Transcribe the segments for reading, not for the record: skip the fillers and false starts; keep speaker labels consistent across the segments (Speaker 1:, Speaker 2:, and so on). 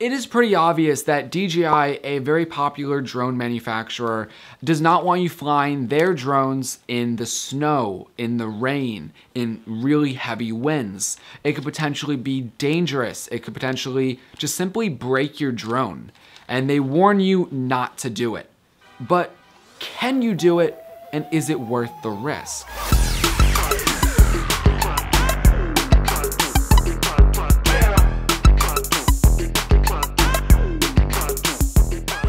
Speaker 1: It is pretty obvious that DJI, a very popular drone manufacturer, does not want you flying their drones in the snow, in the rain, in really heavy winds. It could potentially be dangerous. It could potentially just simply break your drone. And they warn you not to do it. But can you do it, and is it worth the risk?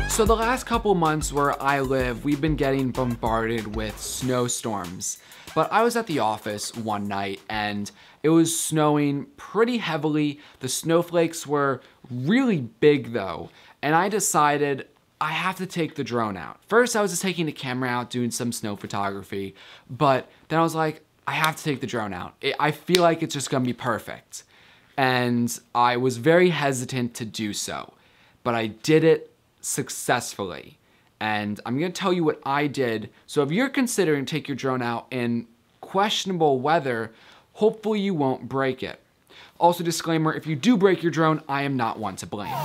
Speaker 1: So the last couple months where I live, we've been getting bombarded with snowstorms. But I was at the office one night and it was snowing pretty heavily. The snowflakes were really big though. And I decided I have to take the drone out. First, I was just taking the camera out, doing some snow photography. But then I was like, I have to take the drone out. I feel like it's just gonna be perfect. And I was very hesitant to do so. But I did it successfully. And I'm gonna tell you what I did. So if you're considering take your drone out in questionable weather, hopefully you won't break it. Also, disclaimer, if you do break your drone, I am not one to blame.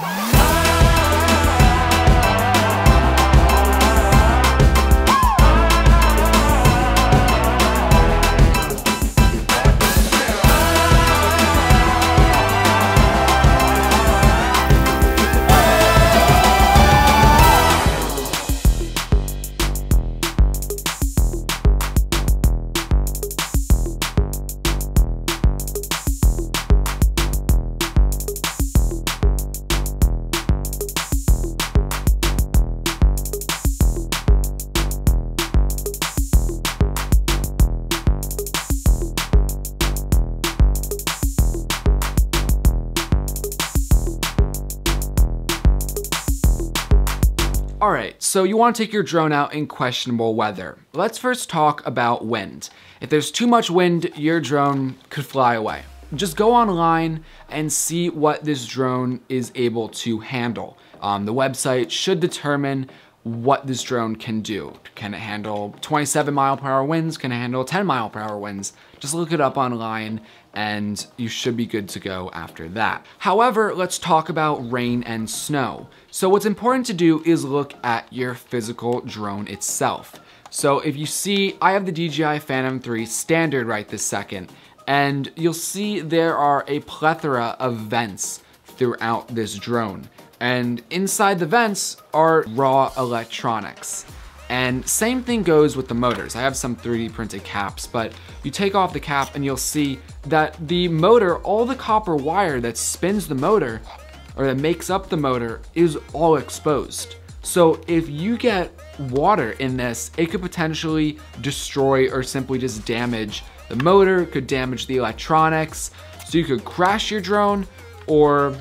Speaker 1: Alright, so you want to take your drone out in questionable weather. Let's first talk about wind. If there's too much wind, your drone could fly away. Just go online and see what this drone is able to handle. The website should determine what this drone can do. Can it handle 27 mile per hour winds? Can it handle 10 mile per hour winds? Just look it up online and you should be good to go after that. However, let's talk about rain and snow. So what's important to do is look at your physical drone itself. So if you see, I have the DJI Phantom 3 standard right this second, and you'll see there are a plethora of vents throughout this drone. And inside the vents are raw electronics. And same thing goes with the motors. I have some 3D printed caps, but you take off the cap and you'll see that the motor, all the copper wire that spins the motor, or that makes up the motor, is all exposed. So if you get water in this, it could potentially destroy or simply just damage the motor, could damage the electronics. So you could crash your drone, or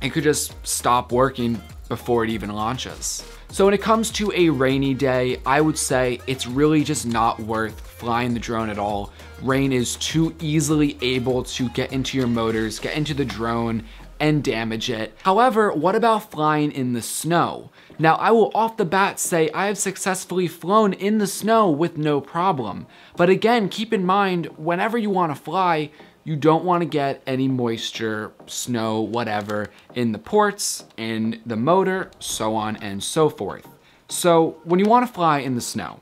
Speaker 1: it could just stop working before it even launches. So when it comes to a rainy day, I would say it's really just not worth flying the drone at all. Rain is too easily able to get into your motors, get into the drone, and damage it. However, what about flying in the snow? Now, I will off the bat say I have successfully flown in the snow with no problem. But again, keep in mind, whenever you want to fly, you don't want to get any moisture, snow, whatever, in the ports, in the motor, so on and so forth. So when you want to fly in the snow,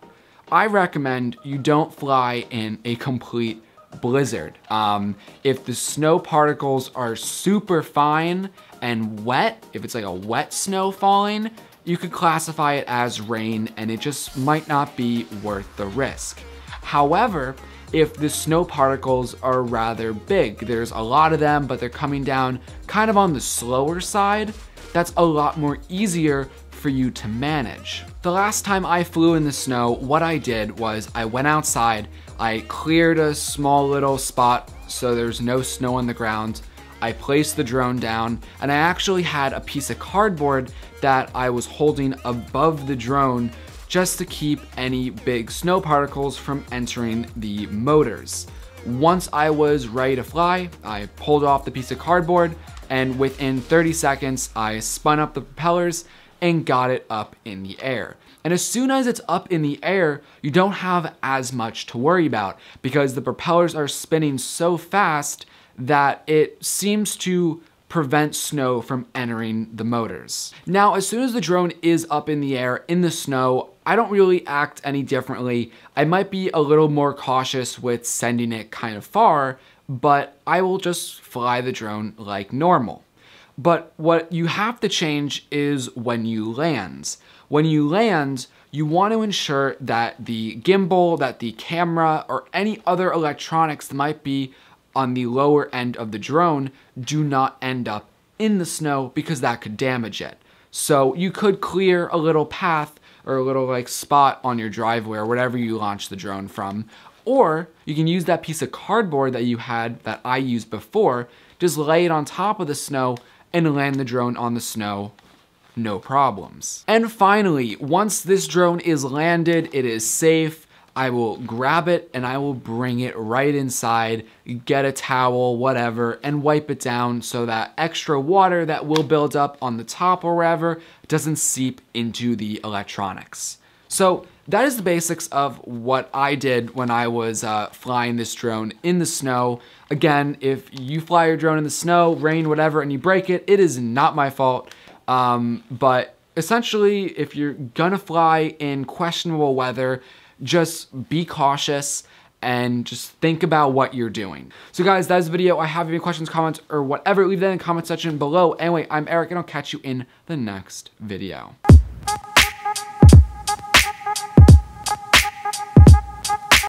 Speaker 1: I recommend you don't fly in a complete blizzard. If the snow particles are super fine and wet, if it's like a wet snow falling, you could classify it as rain and it just might not be worth the risk. However, if the snow particles are rather big, there's a lot of them, but they're coming down kind of on the slower side, that's a lot more easier for you to manage. The last time I flew in the snow, what I did was I went outside, I cleared a small little spot so there's no snow on the ground, I placed the drone down, and I actually had a piece of cardboard that I was holding above the drone just to keep any big snow particles from entering the motors. Once I was ready to fly, I pulled off the piece of cardboard, and within 30 seconds, I spun up the propellers and got it up in the air. And as soon as it's up in the air, you don't have as much to worry about because the propellers are spinning so fast that it seems to prevent snow from entering the motors. Now, as soon as the drone is up in the air in the snow, I don't really act any differently. I might be a little more cautious with sending it kind of far, but I will just fly the drone like normal. But what you have to change is when you land. When you land, you want to ensure that the gimbal, that the camera, or any other electronics that might be on the lower end of the drone do not end up in the snow, because that could damage it. So you could clear a little path or a little like spot on your driveway or whatever you launch the drone from. Or you can use that piece of cardboard that you had, that I used before, just lay it on top of the snow and land the drone on the snow, no problems. And finally, once this drone is landed, it is safe, I will grab it and I will bring it right inside, get a towel, whatever, and wipe it down so that extra water that will build up on the top or wherever doesn't seep into the electronics. So that is the basics of what I did when I was flying this drone in the snow. Again, if you fly your drone in the snow, rain, whatever, and you break it, it is not my fault. But essentially, if you're gonna fly in questionable weather, just be cautious and just think about what you're doing. So guys, that is the video. I have any questions, comments, or whatever, leave that in the comment section below. Anyway, I'm Eric and I'll catch you in the next video.